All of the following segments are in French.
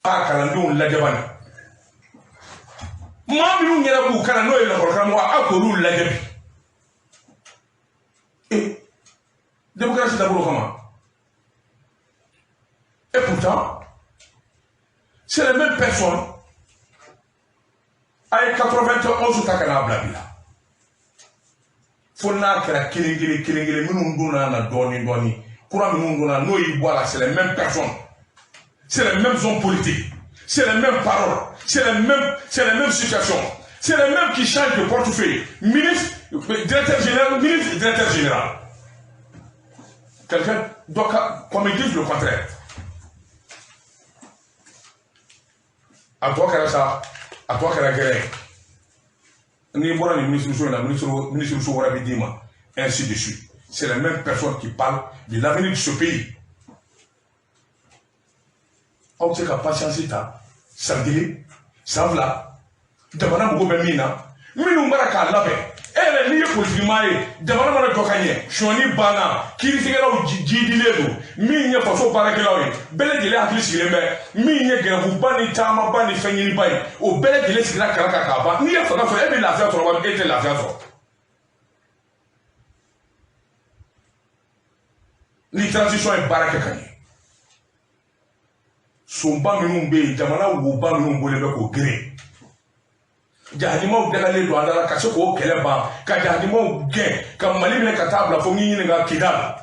kalandenw lajabani maa minnu yɛrɛ b'u kalan n'o ye lakɔlikaramɔgɔ a k'olu lajɛ bi démocratie d'abord kama et pourtant c'est les mêmes personnes a ye 91 ta ka n'a bila bi la fo n'a kɛra kelen kelen minnu donna na dɔɔni kura minnu donna n'o y'i bɔ a la c'est les mêmes personnes. C'est les mêmes hommes politiques, c'est les mêmes paroles, c'est les mêmes situations, c'est les mêmes qui changent de portefeuille. Ministre, directeur général, ministre, directeur général. Quelqu'un doit qu'on me dise le contraire. À toi qu'elle a ça, à toi qu'elle a gagné. Ni bon le ministre Soura Bidima, ainsi de suite. C'est les mêmes personnes qui parlent de l'avenir de ce pays. On sait qu'à patience ça dit, ça v'là. Demandez beaucoup de mina. Minu maraka labe. Elle ni politiquement demandez mana dokanye. Shoni bana. Kiri sigera o jidiledo. Minya faso barakelawe. Bele gele hakili sigirembe. Minya gele bubani tama bani fenyini bayi. O bele gele sigira karaka kaba. Ni ya faka so ebe lafiya to wa ete lafiya to. Ni transition est baraka kanye. Somba minnu bɛ yen jamana woba minnu bolo bɛ k'o geren jahadimaw dagalen don a la ka se k'o kɛlɛ ban ka jahadimaw gɛn ka mali minɛ ka taa bila fo n'i ɲininka kidal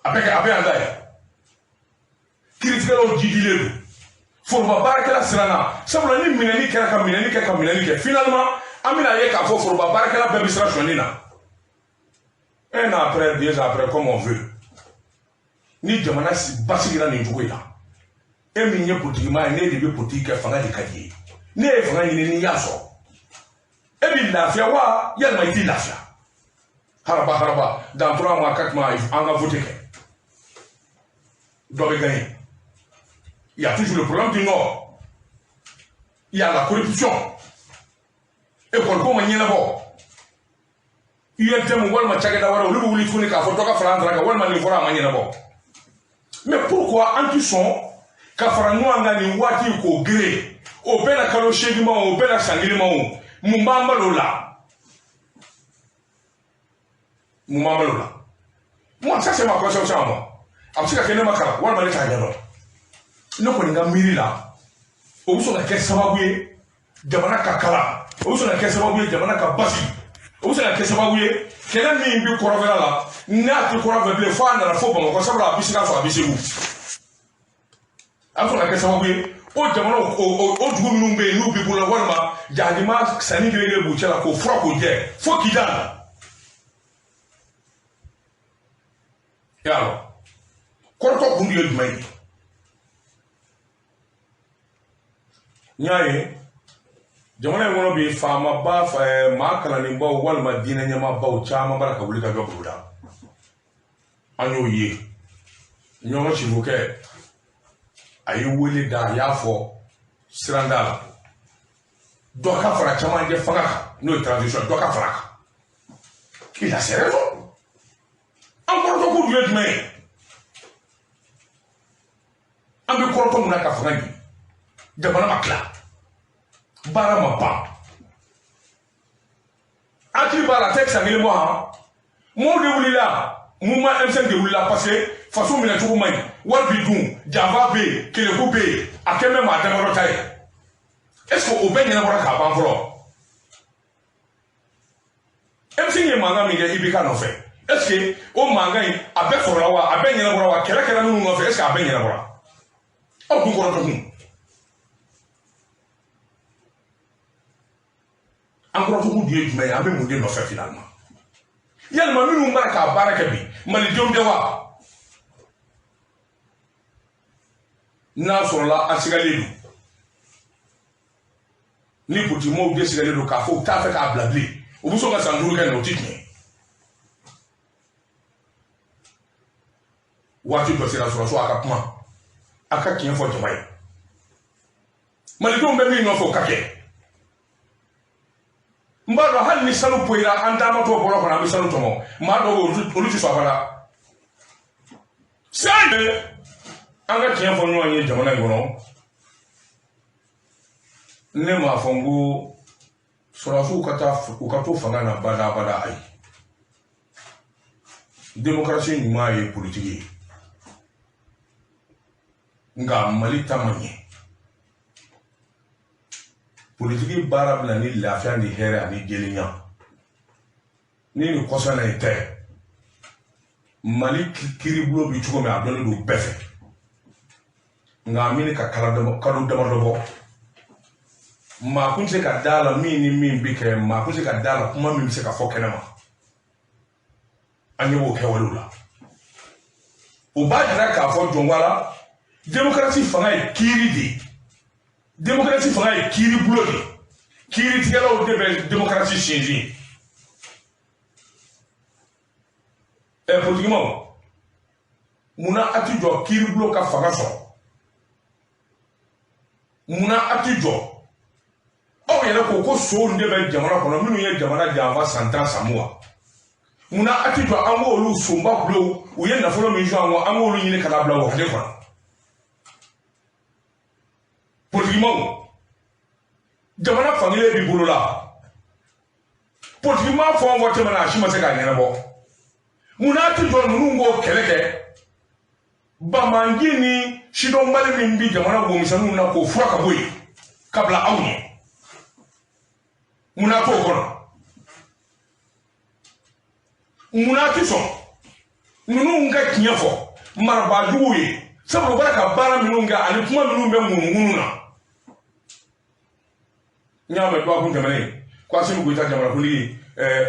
a bɛ yan da ye kiiritigɛlaw jidilen don foroba baarakɛla siranna sabula ni minɛni kɛra ka minɛni kɛ finalement an bɛna ye k'a fɔ foroba baarakɛla bɛɛ bɛ siran sɔnni na un an après 2 ans après comme on veut ni jamana basigira nin cogo in na e min ye politique ma ne de be politique kɛ fanga de ka di ye ne ye fanga ɲini ni y'a sɔrɔ e bi lafiya wa yalima i t'i lafiya haraba dans 3 mois 4 mois an ka voter kɛ dɔ bɛ gagner il y a toujours le problème du Nord il y a la corruption école ko ma ɲɛnabɔ UNTM walima cakɛda wɛrɛ olu bɛ wuli tuguni k'a fɔ dɔ ka fara an kan walima nin fɔra a ma ɲɛnabɔ mais pourquoi an ti sɔn ka fara ɲɔgɔn kan nin waati k'o gere o bɛɛ na kalo 8 ma o bɛɛ na san 1 ma o mun b'an balo la moi ça c'est ma conception à moi a bɛ se ka kɛ ne ma kalan walima ne t'a ɲɛdɔn ne kɔni ka miiri la o bɛ sɔn ka kɛ sababu ye jamana ka kalan o bɛ sɔn ka kɛ sababu ye jamana ka basi o bɛ sɔn ka kɛ sababu ye kɛlɛ min bɛ kɔrɔfɛla la n'a tɛ kɔrɔfɛ bilen fo a nana fo Bamakɔ sabula a bɛ se ka sɔrɔ a bɛ Segu a bɛ sɔn ka kɛ sababu ye o jamana o dugu minnu bɛ yen n'u b'i bolo walima jahadima sanni kelen b'u cɛ la k'o fura k'o jɛ fo Kidal yalɔ kɔrɔtɔ kun ye jumɛn ye n y'a ye jamana in kɔnɔ bi faamaba maa kalannenbaw walima diinɛ ɲɛmaabaw caman b'a la ka wuli ka jɔ boloda an y'o ye ɲɔgɔn sifokɛ a ye wele da a y'a fɔ siranda la dɔ ka fara camancɛ fanga kan n'o ye transition dɔ ka fara a kan il a ses raisons an kɔrɔtɔ ko dun ye jumɛn ye an bɛ kɔrɔtɔ mun na ka fanga ɲini jamana ma tila baara ma ban hakili b'a la a tɛ san 1 bɔ han mɔɔw de wulila mouvement M5 de wulila parce que faso minɛ cogo man ɲi wari bi dun janfa bɛ yen keleku bɛ yen a kɛ mɛ maa damadɔ ta ye est ce que o bɛɛ ɲɛnabɔra k'a ban fɔlɔ M5 ye mankan min kɛ IBK nɔfɛ est ce que o mankan in a bɛɛ sɔrɔla wa a bɛɛ ɲɛnabɔra wa kɛlɛ kɛra minnu nɔfɛ est ce que a bɛɛ ɲɛnabɔra aw dun kɔrɔtɔ kun an kɔrɔtɔ kun dun ye jumɛn ye an bɛ mun de nɔfɛ finalement yalima minnu b'a k'a baara kɛ bi malidenw tɛ wa n'a sɔrɔla a sigalen don ni politimɔgɔw de sigalen don k'a fɔ u t'a fɛ k'a bila bilen u bɛ sɔn ka san 5 kɛ nin o tɛ tiɲɛ waati dɔ sera sɔrɔso a ka kuma a ka tiɲɛ fɔ jama ye malidenw bɛ min nɔfɛ o ka kɛ n b'a dɔn hali ni sanu poyira an taamatɔ bɔlɔ kɔnɔ an bɛ sanu tɔmɔ maa dɔw olu tɛ sɔn a la anga tiɲɛ fɔ ɲɔgɔn ye jamana in kɔnɔ ne m'a fɔ n ko sɔrɔdasiw u ka to fanga na bada ayi démocratie ɲuman ye politique ye nka Mali ta man ɲɛ politique baara bila ni lafiya ni hɛrɛ ani jɛlenya ni kɔsana ye tɛ Mali kiribulon bi cogo min a dɔnnen don bɛɛ fɛ nka an bɛ ka kalo damadɔ bɔ maa kun tɛ se ka da la min ni min bɛ kɛ maa kun tɛ se ka da la kuma min bɛ se ka fɔ kɛnɛ ma an ɲɛ b'o kɛwalew la o b'a jira k'a fɔ jɔnwala démocratie fanga ye kiiri de ye démocratie fanga ye kiiribulon de ye kiiritigɛlaw de bɛ démocratie sinsin politigimɔgɔw munna a ti jɔ kiiribulon ka fanga sɔrɔ munna a ti jɔ aw yɛrɛ ko sow de bɛ jamana kɔnɔ minnu ye jamana janfa san 10 san 20 munna a ti jɔ an k'olu sonba kulo u ye nafolo min jɔ an kɔ an k'olu ɲini ka na bila wagale kɔnɔ politigimɔgɔw jamana fankelen b'i bolo la politigima fɔ fɔ tɛmɛna a si ma se k'a ɲɛnabɔ munna a ti jɔ ninnu k'o kɛlɛ kɛ bamanji ni sidɔnbali min bi jamana womisɛnninw na k'o fura ka bɔ yen ka bila aw ɲɛ munna t'o kɔnɔ munna ti sɔn ninnu ka tiɲɛ fɔ marabaajuguw ye sabu u b'a ka baara minnu kɛ ani kuma minnu bɛ ŋunuŋunu na n y'a mɛn dɔgɔkun tɛmɛnen ko Asimi Goyita jamanakuntigi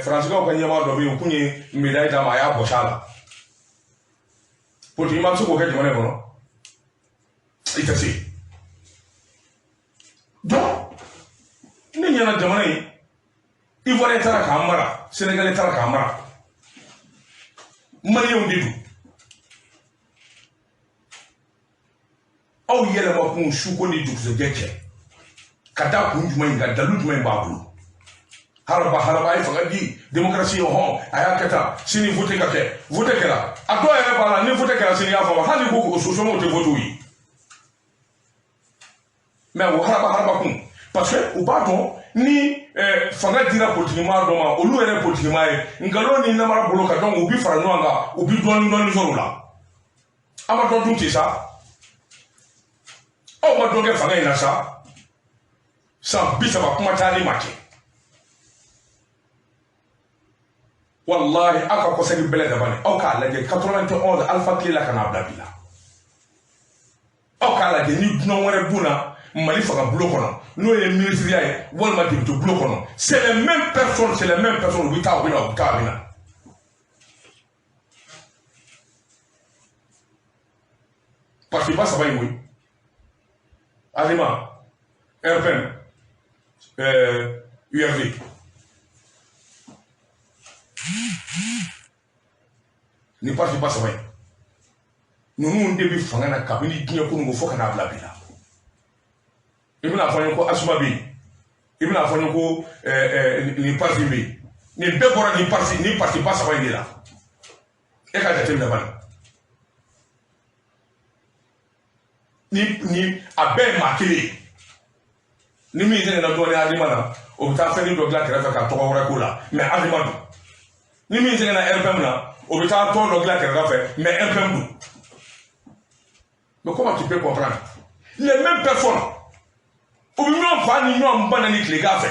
faransikanw ka ɲɛmaa dɔ bɛ yen u kun ye médaille d'a ma a y'a bɔsi a la politique ma bɛ se k'o kɛ jamana in kɔnɔ i tɛ se donc ne ɲɛna jamana in Ivoirien taara k'a mara Sénégalais taara k'a mara Maliyɛnw de don aw yɛlɛma kun suko ni dugusɛjɛ cɛ ka da kun jumɛn ka dalu jumɛn b'a bolo haraba a ye fanga di démocratie ye hɔn a y'a kɛ tan sini vote ka kɛ vote kɛra a dɔw yɛrɛ b'a la ni vote kɛra sini y'a fɔ hali ko sosomɔgɔw tɛ vote ye mais o haraba kun parce que u b'a dɔn ni fanga dira politigima dɔ ma olu yɛrɛ politigima ye nkalon ni namara bolo ka donc u bi fara ɲɔgɔn kan u bi dɔɔni sɔrɔ o la an ma dɔ dun ten sa aw ma dɔ kɛ fanga in na sa san 30 kuma taali ma kɛ wallahi aw ka kɔsɛgi bɛlɛ dabali aw k'a lajɛ 91 Alpha Clé la ka n'a bila bi la aw k'a lajɛ ni dunan wɛrɛ dun Mali fanga bulon kɔnɔ n'o ye ministriya ye walima député bulon kɔnɔ c'est les mêmes personnes u bɛ taa u bɛ na parti ba saba in koyi Alima RPM URD ni parti ba saba in ninnu de bɛ fanga na kabini diɲɛ kununko fo ka n'a bila bi la i bɛna fɔ n ye ko Asuma bɛ yen i bɛna fɔ n ye ko nin parti bɛ yen nin bɛɛ bɔra nin parti ba saba in de la e ka jateminɛ bani ni a bɛɛ ye maa kelen ye ni min tɛgɛ na dɔɔnin Adima na o bɛ taa fɛn dɔ dilan kɛrɛfɛ ka tɔgɔ wɛrɛ k'o la mais Adima don ni min tɛgɛ na RPM na o bɛ taa tɔn dɔ dilan kɛrɛfɛ mais RPM don mais comment tu peux comprendre les mêmes personnes u bɛ ɲɔgɔn fa ni ɲɔgɔn ba ni tilegan fɛ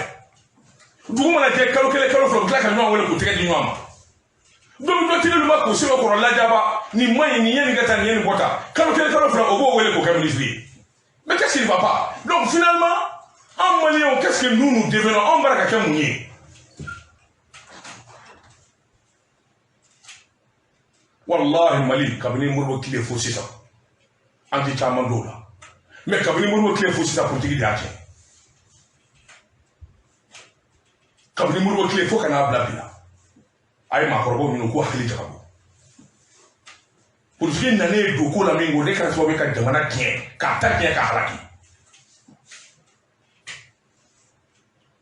dugu mana jɛ kalo kelen kalo fila u tila ka ɲɔgɔn wele k'u tɛgɛ di ɲɔgɔn ma dɔ tigi ma k'u sɛbɛn kɔrɔ lajaba nin ma ɲi nin ye nin kɛ tan nin ye nin bɔ tan kalo kelen kalo fila o b'o wele k'o kɛ ministre ye mais qu'est-ce qui ne va pas donc finalement en Maliens qu'est-ce que nous devenons anw b'a ka kɛ mun ye wallahi Mali kabini Modibo tile fo sisan an tɛ caman dɔw la mais kabini Modibo tile fo sisan politique de y'a cɛ kabini Modibo tile fo ka n'a bila bi la a ye maakɔrɔbaw minɛ k'u hakili jagabɔ politique nanen don ko la min ko ne kɛra sababu ye ka jamana tiɲɛ k'a ta tiɲɛ k'a halaki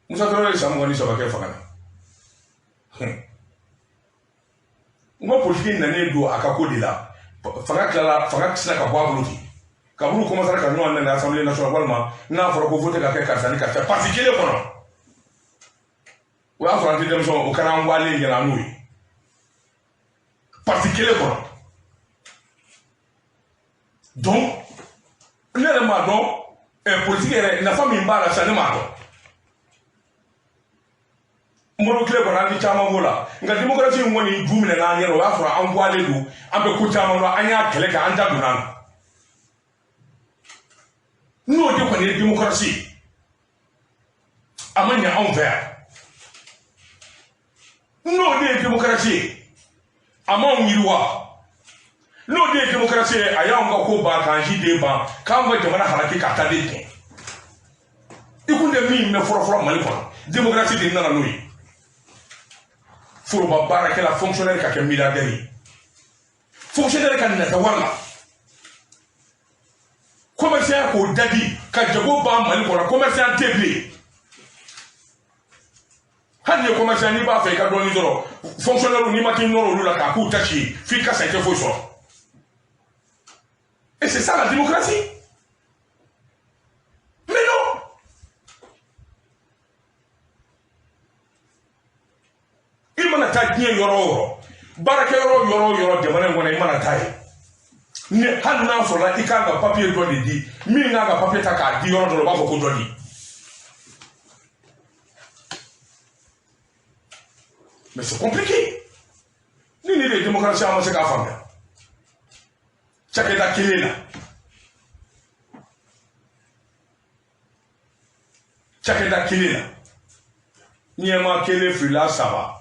Musa Traoré ye san 23 kɛ fanga na n ko politique nanen don a ka ko de la fanga tila ka bɔ a bolo ten Quand vous commencez à nous à l'Assemblée nationale, nous avons voté la carte particulier. Vous avez dit que au Canada, il y a nous. Particulier. Donc, nous avons un politique, la famille m'a la Moro clé pour aller chama mola. Nga démocratie ngoni jumine na nyero wa fura an kwale du an be ko chama no anya kele ka anja dunan. No de ko ni démocratie. Amanya envers. No de démocratie. Amon yirwa. No de démocratie aya nga ko ba kan jide ba kan wa jamana halaki ka tade ke. Ikunde mi me foro mali ko. Démocratie de nana noyi. Foroba baraka la fonctionnaire ka ke milliardaire fonctionnaire ka na tawalla commerçant ko dadi ka jago ba mali ko commerçant table hanne commerçant ni ba fe ka doni doro fonctionnaire ni matin noro lula ka ku tachi fi ka sa ke fo so et c'est ça la démocratie. Mais non. Il m'a attaqué yoro baraka yoro jamana ngona il m'a attaqué ni hanna so la ikanga papier do di mi nga ga papier ta ka di yoro do ba ko do di mais c'est compliqué ni les démocraties à monsieur ka fanga chaketa kilela niema kele fila saba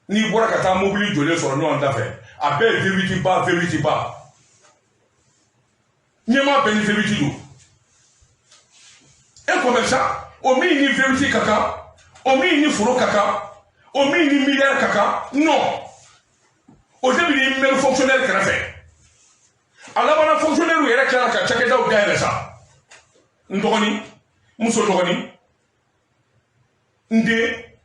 ni bora kata mobile jole so no anda fe abe vérité pas niema beni vérité do e commerçant o mi ni vérité kaka o mi ni furo kaka o mi ni milliard kaka non o début ni même fonctionnaire qui l'a fait alors on a fonctionnaire où il est clair que chacun doit gagner ça ndogoni muso ndogoni ndé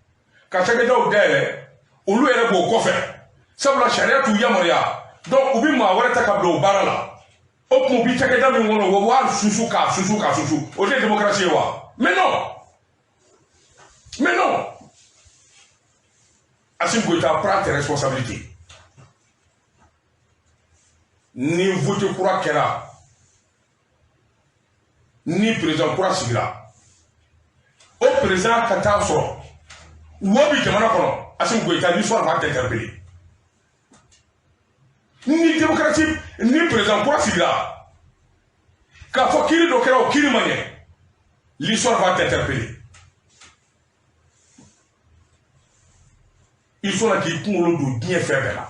ka chacun doit gagner ou lui est beau quoi faire ça la charia tout yamoria donc ubi ma wala takablo barala op mo bi chacun doit ngono wo wa susu au lieu démocratie wa mais non Assimi Goïta prend tes responsabilités. Ni vote kura kera ni président kura sigira o président kata so wobi jamana kono Assimi Goïta ni soit va t'interpeller ni démocratie ni président kura sigira ka fo kiri do kera o kiri manye l'histoire va t'interpeller. Ils sont là qui pour le bien faire là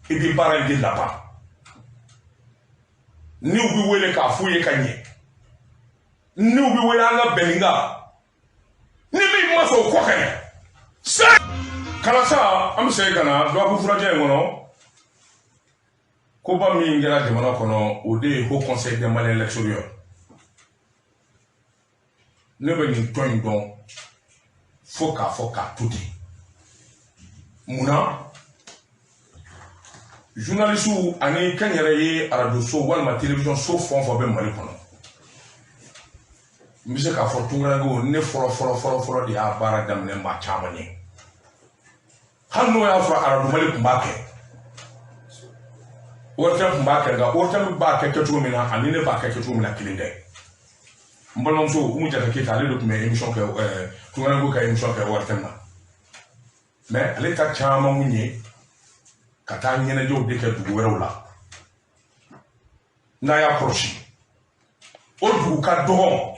et puis parler de là-bas. Ni ubi wele ka fuye kanye ni ubi wele anga belinga ni mi maso ko kanye sa kala sa am se kana do abu furaje ngono ko ba mi ngela de mono kono o de Haut Conseil des Maliens l'extérieur ne be ni toñ don foka tuti muna journaliste ani kanyere ye radio so walma télévision so fon be mali kono mise ka fortuna ngo ne foro di abara damne ma chamani hanno ya fo radio mali kumbake wota kumbake ga wota ba ke ketu mina ani ne ba ke ketu mina kilinde mbolom so umu jata ke tale do me émission ke tungana ngo ka émission ke wartemna mais elle est à chama munye kata nyene jo de ke dugu wéro la na ya proche o dugu ka dogon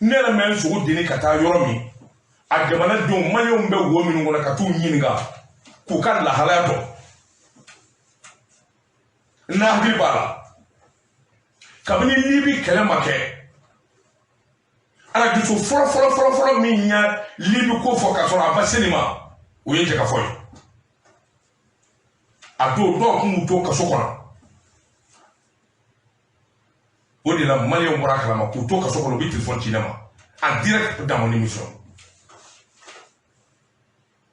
ne la men so dini kata yoromi a jamana do mayo mbe wo mi ngona katu nyinga ku kan la halato na bi bala kabini libi kele make ala du so folo mi nya libi ko fo ka so abasenima o yente ka foy ado do ku to ka so kona o de la malien bora kala ma ku to ka so kona bi téléphone cinéma en direct dans mon émission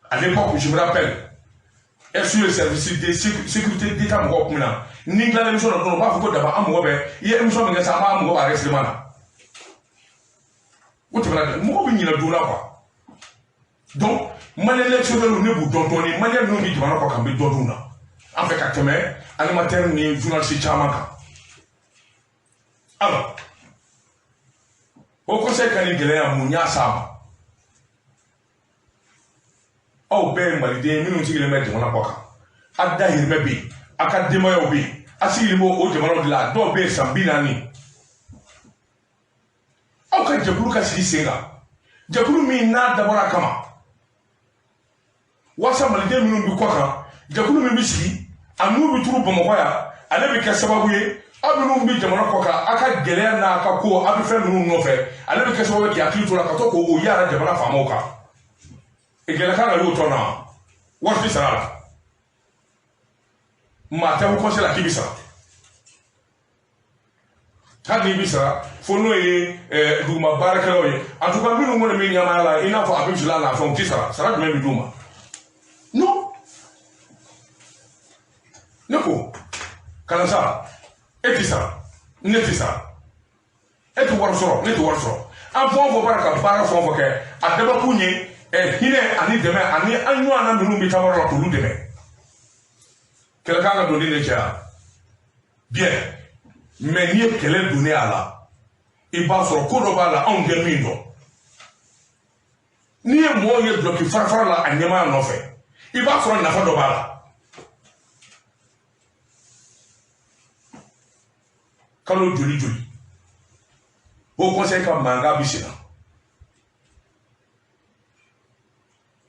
à l'époque je me rappelle est sur le service de sécurité d'État mɔgɔ kun na ni dilan émission dɔ kɔnɔ u b'a fɔ ko daba an mɔgɔ bɛ i ye émission min kɛ sisan an b'a mɔgɔ b'a règlement na o tɛmɛna mɔgɔ bɛ ɲinɛ joona quoi donc maliyɛn électionnel ne b'u dɔn dɔɔni maliyɛn ninnu bɛ jamana kɔ kan bɛ dɔ dun na an fɛ ka tɛmɛ animateur ni journaliste caman kan alors o conseil ka nin gɛlɛya mun y'a s'a ma aw bɛɛ ye maliden minnu sigilen bɛ jamana kɔ kan a dahirimɛ bɛ yen a ka denbayaw bɛ yen a sigilen bɛ o jamanaw de la dɔw bɛ yen san 40 aw ka jɛkulu ka sigi sen kan jɛkulu min n'a dabɔra a kama walasa maliden minnu bɛ kɔ kan jɛkulu min bɛ sigi a n'u bɛ turu bamakɔ yan ale bɛ kɛ sababu ye aw minnu bɛ jamana kɔ kan a ka gɛlɛya n'a ka ko a bɛ fɛn ninnu nɔfɛ ale bɛ kɛ sababu ye k'i hakili to la ka to k'o yaala jamana faamaw kan gɛlɛya kan ka y'o tɔ na wari tɛ sara la maa tɛ ko conseil la k'i bɛ sara hali n'i bɛ sara fo n'o ye duguma baarakɛlaw ye en tout cas minnu kɔni bɛ ɲamaya la i n'a fɔ a bɛ misala n'a fɛnw u tɛ sara jumɛn bɛ d'u ma non ne ko kalansa e tɛ sara ne tɛ sara e tɛ wari sɔrɔ ne tɛ wari sɔrɔ an fɛn o fɛn b'a ka baara fɛn o fɛn kɛ a dabɔkun ye hinɛ ani dɛmɛ ani an ɲɔgɔnna minnu bɛ taa yɔrɔ la k'olu dɛmɛ kɛlɛ kan ka don ne cɛ yan bien mais n'i ye kɛlɛ donnen a la i b'a sɔrɔ ko dɔ b'a la anw tɛ min dɔn n'i ye mɔgɔw ye duloki fara la a ɲɛmaya nɔfɛ i b'a sɔrɔ nafa dɔ b'a la kalo joli joli o conseil ka mankan bɛ sen na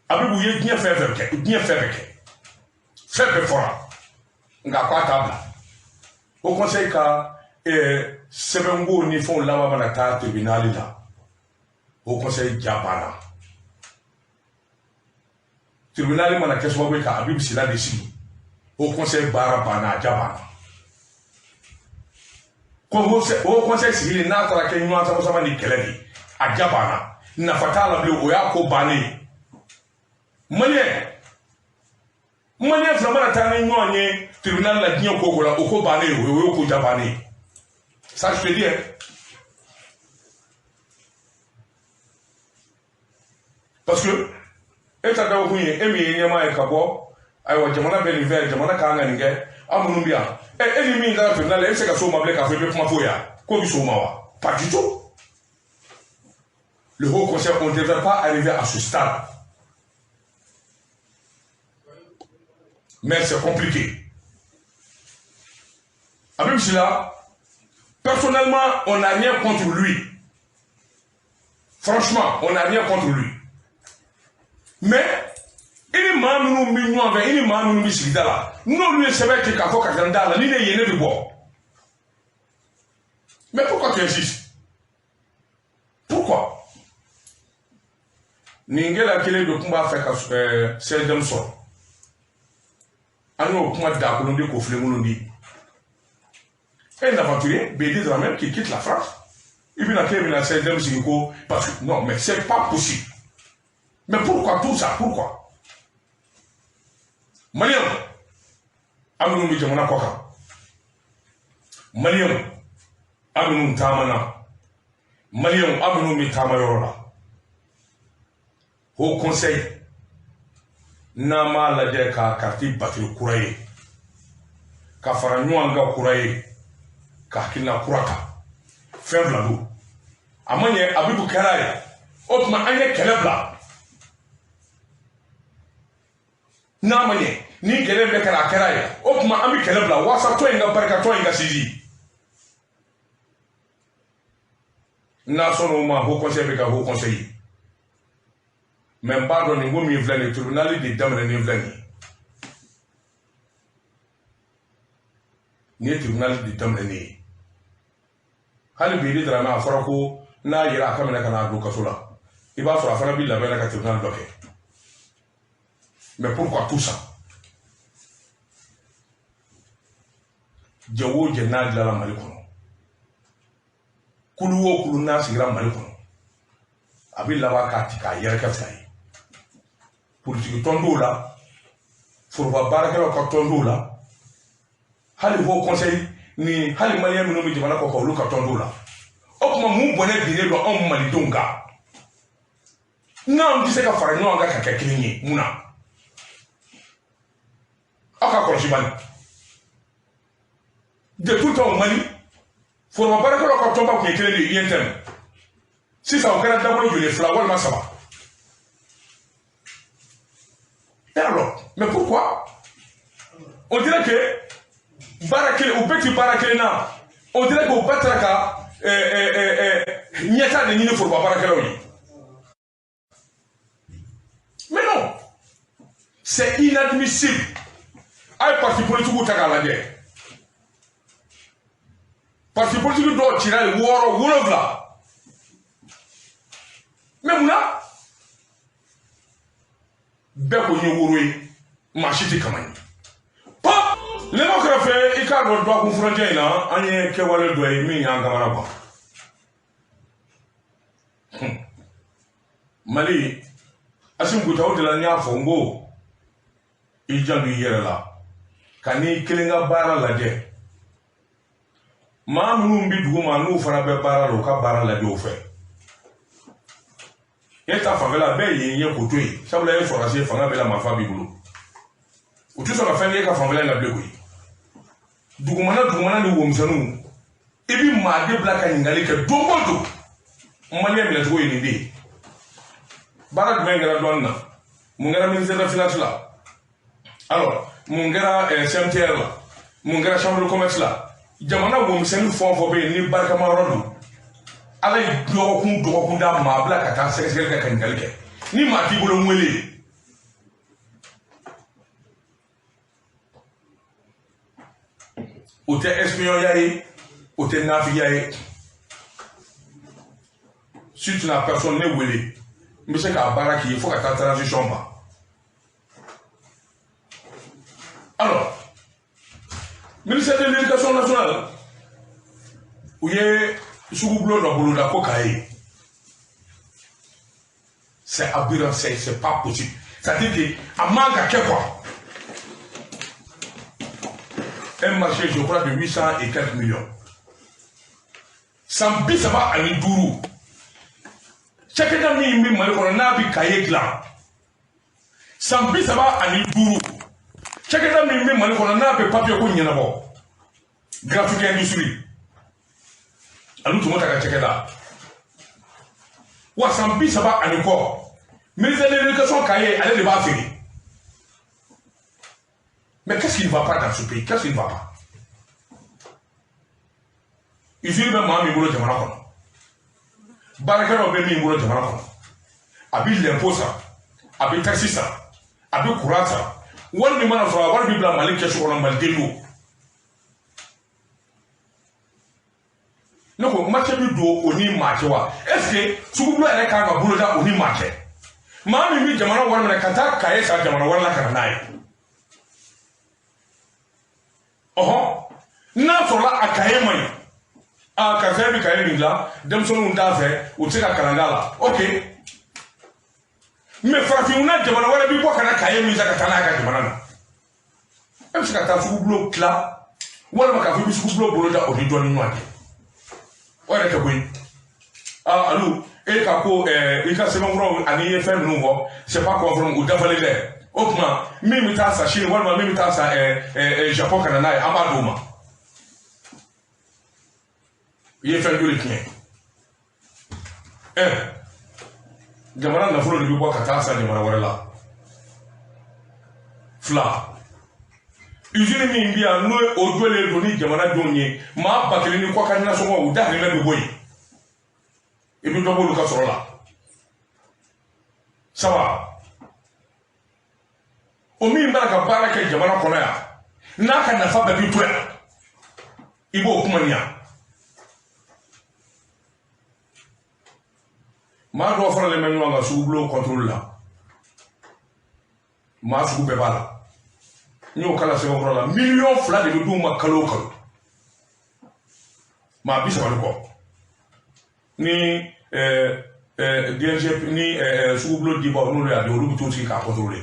a bɛ u ye diɲɛ fɛn fɛn kɛ fɛn bɛɛ fɔra nka k'a t'a bila o conseil ka sɛbɛnko ni fɛnw laban mana taa tribunal la o conseil ja banna tribunal mana kɛ sababu ye ka Habib Sila de sigi o conseil baara banna a ja banna o conseil sigilen n'a taara kɛ ɲɔgɔn sama ni kɛlɛ de a ja banna nafa t'a la bilen o y'a ko bannen ye maliyɛn fila mana taa ni ɲɔgɔn ye tribunal la diɲɛ ko la o ko bannen ye o y'o ko ja bannen ye ça je te dis parce que e ta dabɔkun ye e min ye ɲɛmaa ye ka bɔ ayiwa jamana bɛ nin fɛ jamana kan ka nin kɛ an minnu bɛ yan e ni min taara tribunal la e bɛ se ka s'o ma bilen k'a fɔ i bɛ kuma f'o ye k'o bɛ s'o ma wa pas du tout le haut conseil on ne devrait pas arriver à ce stade mais c'est compliqué. Habib Sila, personnellement, on n'a rien contre lui. Franchement, on n'a rien contre lui. Mais, il est membre de l'Union, il est membre de l'Union. Nous, lui, c'est vrai qu'il y a un candidat, il est né de bois. Mais pourquoi tu insistes? Pourquoi? Ningela kele de combat fait c'est d'un sort. Alors, comment d'accord qu'on fait le un aventurier, BD de la même qui quitte la France. Il vient à créer une scène parce que non, mais c'est pas possible. Mais pourquoi tout ça? Pourquoi? Malien, Amounou Mijamana Koka. Malien, Amounou Tamana. Malien, Amounou Mitamayorona. Au conseil, Nama la ka karti batri kuraye. Ka faranyuanga kuraye. Ka hakilina kurata. Fɛn fila don. A ma ɲɛ Habibu kɛra ye. O tuma an ye kɛlɛ bila. N'a ma ɲɛ ni kɛlɛ bɛɛ kɛra a kɛra ye. O tuma an bɛ kɛlɛ bila walasa tɔn in ka barika tɔn in ka sinsin. N'a sɔnna o ma haut conseil bɛ ka haut conseil ye. Mais n b'a dɔn nin ko min filɛ nin ye tribunal de daminɛnen filɛ nin ye. Nin ye tribunal de daminɛnen ye. Hali bi i Dramé a fɔra ko n'a yera a ka minɛ ka n'a don kaso la i b'a sɔrɔ a fana bɛ labɛn ka tribunal dɔ kɛ. Mais pourquoi tout ça? Jɛ o jɛ n'a dilanna Mali kɔnɔ kulu o kulu n'a sigira Mali kɔnɔ a bɛ laban k'a ti k'a yɛrɛkɛ fila ye. Politique tɔn t'o la foroba baarakɛlaw ka tɔn d'o la hali haut conseil ni hali maliyɛn minnu bɛ jamana kɔ kan olu ka tɔn d'o la o tuma mun bɔnɛ binnen don anw malidenw kan n'anw tɛ se ka fara ɲɔgɔn kan ka kɛ kelen ye mun na aw ka kɔlɔsi bani de tout temps au Mali foroba baarakɛlaw ka tɔnba tun ye kelen de ye INTM sisan o kɛra dabolo joli fila walima saba. Et alors, mais pourquoi? On dirait que Barakele, ou petit Barakele, on dirait qu'au Batraka, Nieta de Nino pour Barakele. Mais non, c'est inadmissible. Aïe, parti politique ou Taka la guerre. Parti politique doit tirer le war ou là. Mais là, bɛɛ ko n ye woro ye maa si tɛ kama ye pa ne ma kɛrɛfɛ i k'a dɔn dɔgɔkun furancɛ in na an ye kɛwale dɔ ye min y'an kamana gan Mali Assimi Goïta o de la n y'a fɔ n ko i janto i yɛrɛ la ka n'i kelen ka baara lajɛ maa minnu bɛ dugu ma n'u fana bɛ baara la u ka baara lajɛ o fɛ. Et ta favela bɛ yen ye k'o to yen sabula e sɔrɔdasi fanga bɛ la marifa b'i bolo u tɛ sɔn ka fɛn kɛ e ka fanfɛla in na bilen koyi dugumana ni womisɛnninw i bɛ maa de bila ka ɲininkali kɛ don o don maliyɛn minɛcogo ye nin de ye baara jumɛn kɛra dɔɔnin na mun kɛra ministère de finance la alors mun kɛra CMTR la mun kɛra chambre de commerce la jamana womisɛnnin fɛn o fɛn bɛ yen ni barikama yɔrɔ don ala ye dɔgɔkun d'a ma a bila ka taa sɛgɛsɛgɛli kɛ ka ɲininkali kɛ ni maa t'i bolo n wele o tɛ espionnage ye o tɛ nafigiya ye si tu n'as personne ne wele n bɛ se k'a baara k'i ye fo ka taa transition ban alors ministère de l'éducation nationale u ye sugubulo dɔ boloda ko k'a ye c'est aberrant, c'est pas possible. C'est-à-dire qu'à manque à quelque quoi un marché, je crois, de 800 et quelques millions. Sans bis, ça va à l'Indourou. Chacun mis n'a pas cahier là. Sans bis, ça va à l'Indourou. Chacun mis n'a pas papier pour n'y en graphique industrie. Alors tout le monde a checké là. Ou sans bis, ça va à l'Indourou. Ministre de l'éducation cahier, allez le faire. Mais qu'est-ce qui ne va pas dans ce pays? Qu'est-ce qui ne va pas? Ils ont même un mibolo de Manakon. Barakano a mis un mibolo de Manakon. Abi l'impôt ça, abi taxi ça, abi courant ça. Ou alors, on va dire que Mali qui est sur un mal de l'eau. Donc, match du dos, on y match. Est-ce que si vous voulez aller à Bouloda, on y match? Mami mi jamana wala na kata kaye sa jamana wala kana naye. Oho, na sola akaye mai. A ka fe bi kaye ngla, dem so nu da fe, o ti ka kalangala. Okay. Me frafi una jamana wala bi ko kana kaye mi za ka tana ka jamana na. Em ka ta fu blo kla, wala ka fi bi fu blo bolo da o di doni nwake. Wala ka boy. Ah alu et kako il ka sema ngro ani fem nouveau c'est pas conforme ou dafale le o kuma mimi ta sa Chine wala mimi ta sa Japon kana na amadoma il fait de l'ikien jamana na fulo de bo ka ta sa jamana wala fla usine mi mbia no o dole do ni jamana donye ma bakele ni ko kanina so mo da ni na do boy et puis donc le cas sur là ça va au minimum ka baraka jamana kono ya na ka nafa ba bi toya ibo kumania ma do fara le menu nga sublo contrôle là ma su be bala nyo kala se ko la million fla de do ma kalo kalo ma bi sa ko ni DNG ni sublo di ba no ya do lu to ci ka contrôler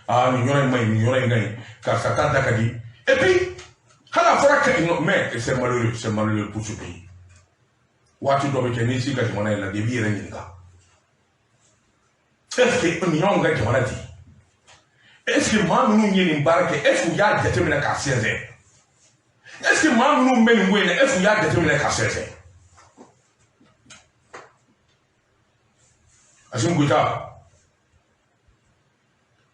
ah ni yora mai ni yora ngai ka sata dakadi et puis hala fora ka no mais c'est malheureux pour ce pays watu do be ni si ka jamana la de bi yere ninga est-ce que on yon ga jamana ti est-ce que ma nu nyi ni barake est-ce que ya determine ka seze est-ce que ma nu men ngwe est-ce que ya determine ka seze asim guta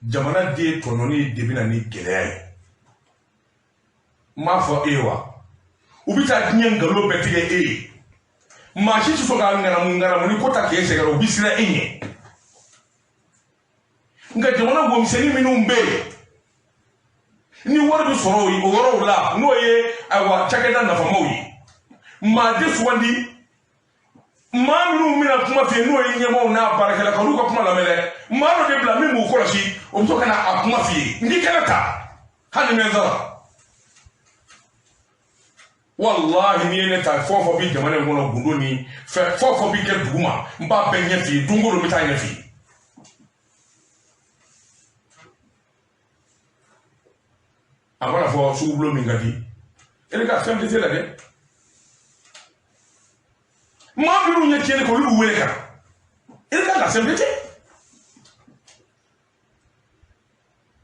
jamana de tononi debina ni gele ma fo ewa ubita nyenga lo betige ma shi so ga ngara mu ni kota ke se ga obisira enye nga jamana bo mseni minu mbe ni woro bi soro yi woro la no ye awa chakeda na famoyi ma de suwandi ma minu mina kuma fi no ye nyemo na barakala ka luka kuma la mele ma no de bla mi mu ko shi o to kana akuma fi ndi kana ta hani menzara wallahi ni ne ta fofo bi jamana ngono gundo ni fofo bi ke duguma mba benye fi dungoro mitanya fi agora fo su blo mi ngadi ele ka fem de la de ma bi ñu ñe ko lu wele ka ele ka la fem de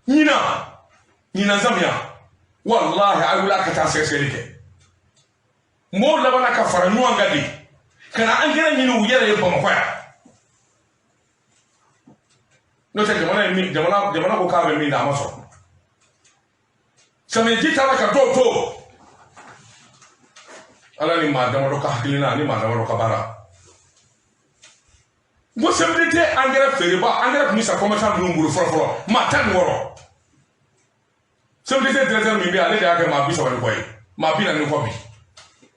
nina zamia wallahi ayula ka ta seselike mo la bana ka fara ñu ngadi kana angena ñu yele ba ma koya no te jamana ko ka be mi da maso Sami jitala ka to ala ni madama do ka hakilina ni madama do ka bara go semdete angere feriba angere kumisa commerçant dum buru foro ma tan woro semdete directeur mi bi ale da ka ma bi so wani koy ma bi na ni ko bi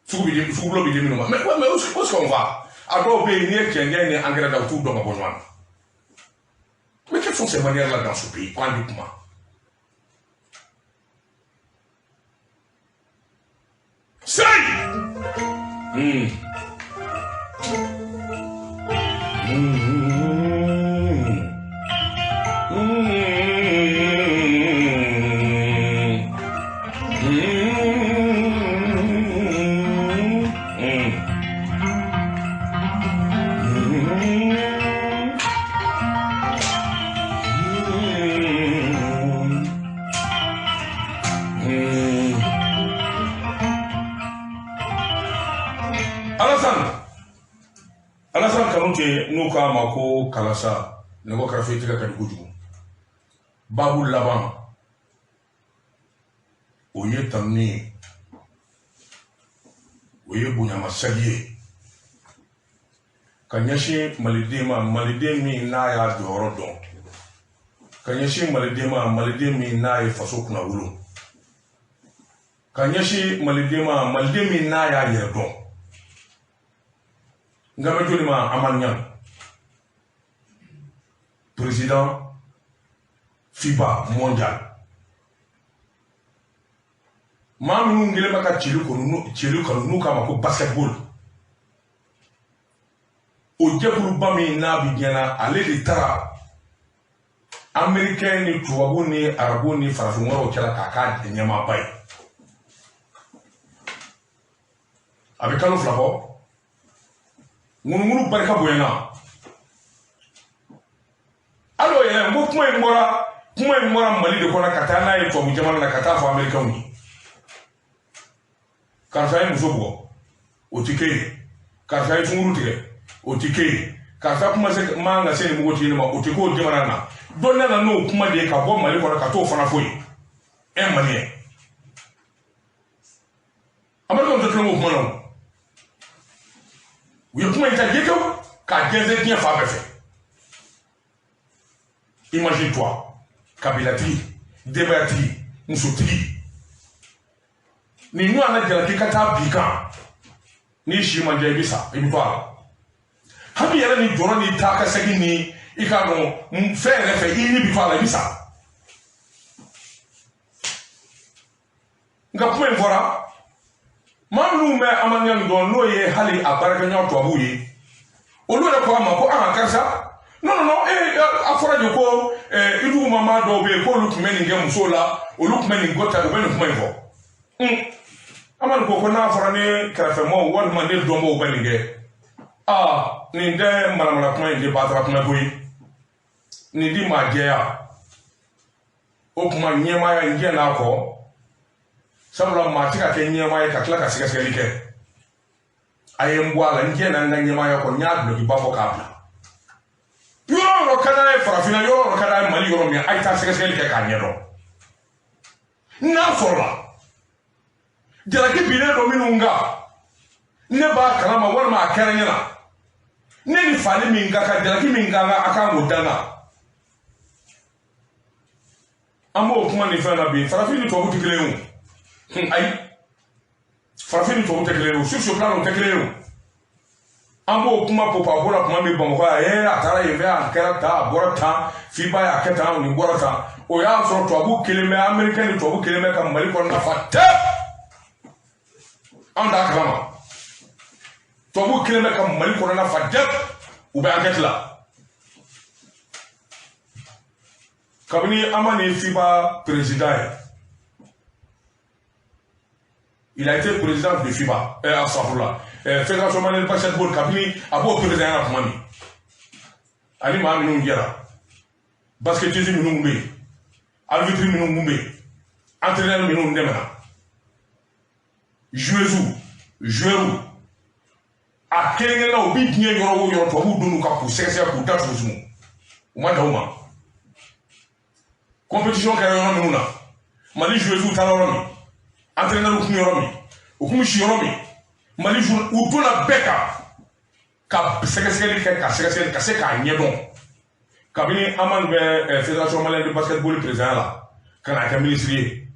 sugu blo bi de mi no mais où qu'on va ado be ni e kenge ni angere da tout do ma bonwan mais quelles sont ces manières là dans ce pays pratiquement Say! Alasan kanute nuka mako kalasa nego karafeti ka kujugu babu laban oye tamni oye bunyama sagiye kanyashi malidemi na ya doro don kanyashi malidemi na ya faso kuna wulu kanyashi malidemi na ya yerdon ngame joli ma amanyan président FIBA mondial mamu ngile maka chilu kanu nuka mako basketball o jebulu bami na bidiana ale de tara américain ni tubabu ni arabu ni farafin waro kala kaka nyama bay avec kanu flabo ngunu barka boyena alo yele ngo kuma mora mali de kona katana e to mujamana na kata fa america ni karfa e musobo o tike karfa e tunguru tike o tike karfa kuma se manga se ni mugoti ni ma o tike o jamana na donna na no kuma de ka bo mali kona ka to fana foi e mali america on te temo kuma no oui, comment il t'a dit qu'à 15 bien fait. Imagine-toi, Kabilatri, Debatri, Moussotri. Ni nous avons dit que Kata Bika, ni Shimanja Bisa, et toi. Habi yala ni Joran ni Taka Sagini, Ikano, faire effet, il n'y a pas la Bisa. Ngapoué voilà. Manu me amanyan don no ye hali abaraka nya to abuye olu da ko ma ko an karsa non a fɔra de ko idu mama dɔw bɛ yen k'olu tun bɛ nin kɛ musow la olu tun bɛ nin ko ta u bɛ nin kuma in fɔ amadu ko n'a fɔra ne kɛrɛfɛmɔgɔw walima ne dɔnbagaw bɛ nin kɛ nin tɛ malamala kuma in de batara kuma ko ye nin di maa jɛya o kuma ɲɛmaaya in jɛ n'a kɔ sabula maa tɛ ka kɛ ɲɛmaa ye ka tila ka sɛgɛsɛgɛli kɛ a ye n bɔ a la n jɛ na n ka ɲɛmaaya kɔ n y'a dulokiba fɔ k'a bila yɔrɔ yɔrɔ ka d'a ye farafinna yɔrɔ yɔrɔ ka d'a ye mali yɔrɔ min a ye taa sɛgɛsɛgɛli kɛ k'a ɲɛdɔn n'a sɔrɔla jalaki binnen dɔ minnu kan ne b'a kalama walima a kɛra ɲɛna ne ni fani min ka kan jalaki min ka kan a kan k'o danga an b'o kuma nin fɛn na bi farafin ni tubabu tɛ kelen ye o ayi farafin ni tubabu tɛ kelen ye o sur ce plan o tɛ kelen ye o an b'o kuma popo la kuma min Bamakɔ a taara yen fɛ a kɛra tan a bɔra tan FIBA y'a kɛ tan nin bɔra tan o y'a sɔrɔ tubabu kelen bɛ Américain ni tubabu kelen bɛ ka Mali kɔnɔna fa tɛ an t'a kalama tubabu kelen bɛ ka Mali kɔnɔna fa tɛ u bɛ enquête la kabini an ma nin FIBA président ye il a été président de FIBA astafurlah fédération malienne de basketball kabini a b'o président ya kuma min ani maa minnu jɛra baskettiste minnu bɛ yen arbitre minnu bɛ yen entraîneur minnu dɛmɛna joueur a kelen-kelenna u bɛ diɲɛ yɔrɔ o yɔrɔ tubabuw donn'u kan k'u sɛgɛsɛgɛ k'u datugu u ma dan o ma compétition kɛra yɔrɔ minnu na Mali joueurs taara yɔrɔ min entraîneur kun yɔrɔ min u kun si yɔrɔ min Mali joueurs u donna bɛɛ kan ka sɛgɛsɛgɛli kɛ ka sɛgɛsɛgɛli ka se k'a ɲɛdɔn kabini Amadu bɛ fédération malienne de basketball président la ka n'a kɛ ministre ye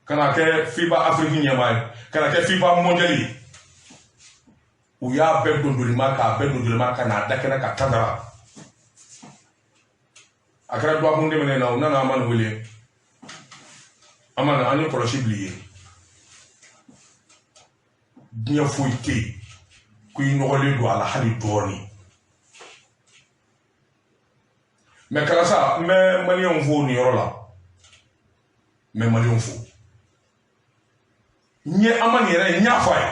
ka n'a kɛ FIBA Afrique ɲɛmaa ye ka n'a kɛ FIBA mondial ye u y'a bɛɛ dondolima k'a bɛɛ dondolima ka n'a da kɛnɛ ka tandara a kɛra dɔgɔkun tɛmɛnen na u nana Amadu wele Amadu an ye kɔlɔsi bili ye diɲɛ foyi tɛ yen ko i nɔgɔlen don a la hali dɔɔnin mɛ karisa n bɛ maliyɛnw fo nin yɔrɔ la n bɛ maliyɛnw fo n ye Amadu yɛrɛ ye n y'a fɔ a ye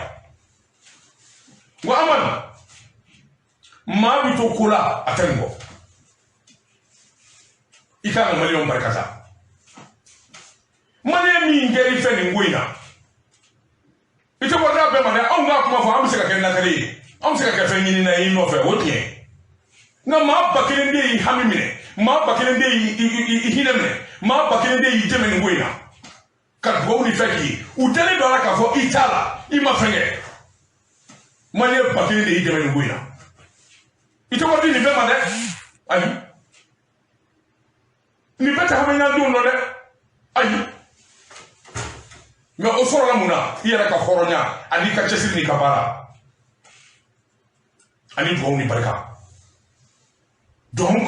n ko Amadu maa bɛ to ko la a tɛ nin bɔ i kan ka maliyɛnw barikata maliyɛn min kɛra i fɛ nin ko in na i tɛ bɔ n'a bɛɛ ma dɛ anw k'a kuma fɔ an bɛ se ka kɛ natali ye anw bɛ se ka kɛ fɛn ɲinina ye i nɔfɛ o tiɲɛ nka maa ba kelen de y'i hami minɛ maa ba kelen de y'i hinɛ minɛ maa ba kelen de y'i dɛmɛ nin ko in na ka dugawu ni fɛn k'i ye u dalen don a la k'a fɔ i t'a la i ma fɛn kɛ maliyɛn ba kelen de y'i dɛmɛ nin ko in na i tɛ bɔ di nin bɛɛ ma dɛ ayi nin bɛɛ tɛ hamiɲadenw dɔn dɛ ayi mɛ o sɔrɔla mun na i yɛrɛ ka hɔrɔnya ani ka cɛsiri n'i ka baara ani dugawu ni barika donc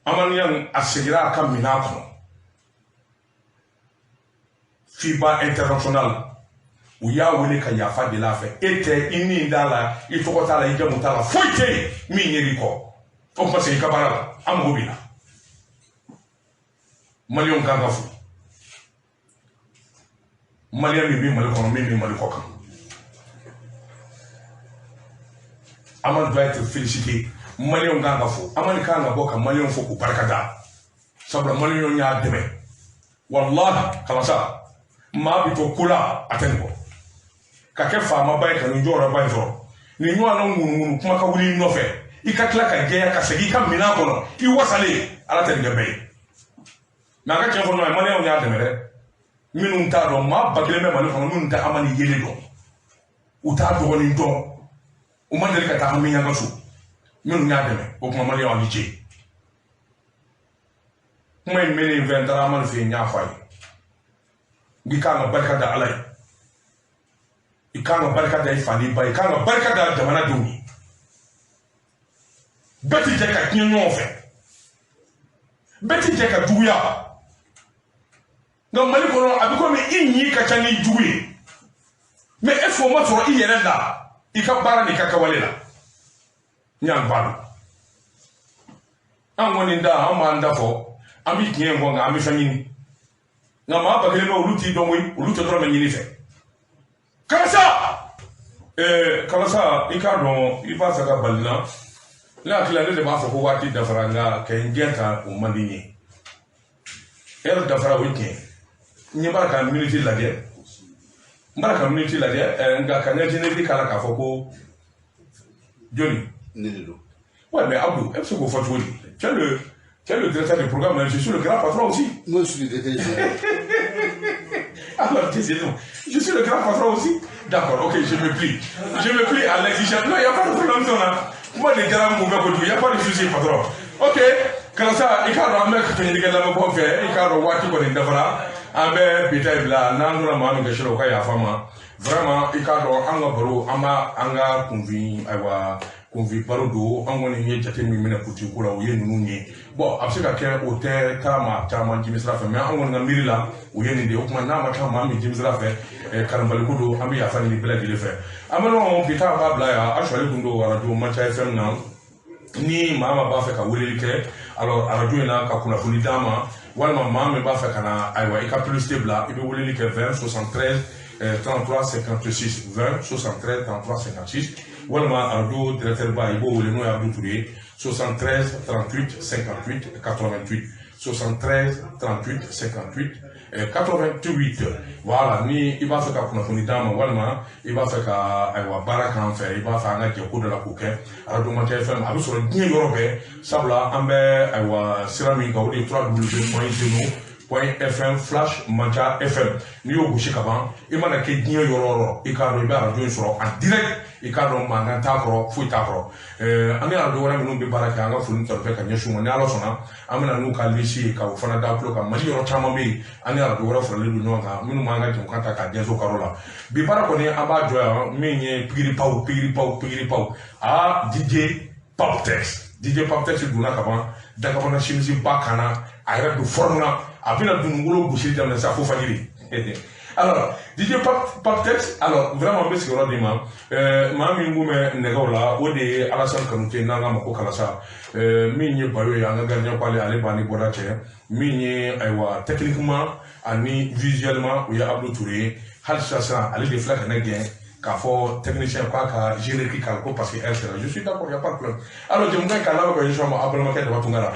Amadu a seginna a ka minan kɔnɔ FIBA international u y'a wele ka yafa deli a fɛ e tɛ i nin t'a la i tɔgɔ t'a la i jamu t'a la foyi tɛ yen min ɲɛr'i kɔ o parce que i ka baara la an mago b'i la maliyɛnw kan ka fo maliyɛn min bɛ Mali kɔnɔ min bɛ Mali kɔ kan Amadu doit être félicité maliyɛnw kan ka fo Amadu kan ka bɔ ka maliyɛnw fo k'u barikada sabula maliyɛnw y'a dɛmɛ walahi kalasa maa bɛ to ko la a tɛ nin bɔ ka kɛ faamaba ye ka nin jɔyɔrɔba in sɔrɔ nin ɲɔgɔnna ŋunuŋunu kuma ka wuli i nɔfɛ i ka tila ka jɛya ka segin i ka minan kɔnɔ i wasalen Ala tɛ nin kɛ bɛɛ ye mɛ a ka tiɲɛ fɔ ɲɔgɔn ye maliyɛnw y'a dɛmɛ dɛ minnu t'a dɔn maa ba kelen bɛ Mali kɔnɔ minnu tɛ Amadu yelen dɔn u t'a dɔgɔnin dɔn u ma deli ka taa hami ɲanga so minnu y'a dɛmɛ o kuma maliyɛnw a ni ce kuma in mɛnen fɛn taara Amadu fɛ yen n y'a fɔ a ye i kan ka barika da Ala ye i kan ka barika da i fani ba ye i kan ka barika da jamanadenw ye bɛɛ ti jɛ ka tiɲɛ ɲɔgɔn fɛ bɛɛ ti jɛ ka juguya nka Mali kɔnɔ a bɛ komi i ɲi ka ca n'i jugu ye mais est-ce que o ma sɔrɔ i yɛrɛ la ika bara ni kakawale la nyang balu angoni nda amanda fo ami kiengo nga ami famini nga ma ba kelema uluti domwe uluti dro manyini fe kalasa ika don iba saka balna la kila de ba fo ko wati da faranga ke ngenta o mandini da fara weekend nyimba minute la de mbara minute la de nga ka ngene di kala ka fo ko Johnny ouais mais Abdou est-ce que vous faites jouer tu es le directeur du programme je suis le grand patron aussi moi je suis le directeur alors désolé je suis le grand patron aussi d'accord ok je me plie à l'exigence non il n'y a pas de problème là moi les gars m'ont fait il n'y a pas de souci patron ok quand ça il y a un mec qui dit que la me bon fait il y a un wati ko ni dafara abe bitaille bla nan la ma me shiro ka ya fama vraiment il y a un baro anga convi aiwa convi baro do angoni ni jate mi mena kuti ko la oye nunu ni bon absika ke hotel kama chama jimisra fe mais angoni na mirila oye ni de o kuma na ma chama mi jimisra fe karambal kudo ambi ya fani bla di le fe amano bita ba bla ya ashwali kundo radio Mancha FM na ni mama ba fe ka wuleli ke alors radio na ka kuna funi dama walma mama ba fe kana aiwa e ka publicité bla e be wuleli ke 20 73 33 56 20 73 33 56 walma radio directeur ba ibo wule no Abdou Touré 73 38 58 88 73 38 58 88 voilà ni iba fe ka kuna funi dama walma iba fe ka aiwa baraka fait iba fa nga ke ko de la kuke radio Mancha FM abu so ni yorobe sabla ambe aiwa sirami ka wudi 3w.fm flash Mancha FM ni yo gushi kaban imana ke dinyo yororo ikado iba radio so en direct ikado manga takro fu takro ani radio wala minum be baraka nga fu nto fe ka nyeshu ngani alo sona amana nu ka lisi ka ufana da plo ka mali yoro chama be ani radio wala fu le du nyonga minu manga jom kanta ka denzo karola bi barako ni aba joya menye pigiri pau DJ Poptex duna kaban da kabana shimisi bakana ayra du formula abina du ngolo bushi tam na sa fo fanyiri alors DJ Poptex alors vraiment bes ko rodima ma mi ngume negola ode Alassane Kanouté nanga mako kala sa mi nyi bayo ya nga gardien kwale ale bani bodache mi nyi aywa techniquement ani visuellement ou ya Abdou Touré hal sa ale de flak na gain k'a fɔ technicien quoi ka gérer qui calco parce que elle je suis d'accord il y a pas de problème alors je me dis qu'à la fois je suis à Abdelmaké de Batungara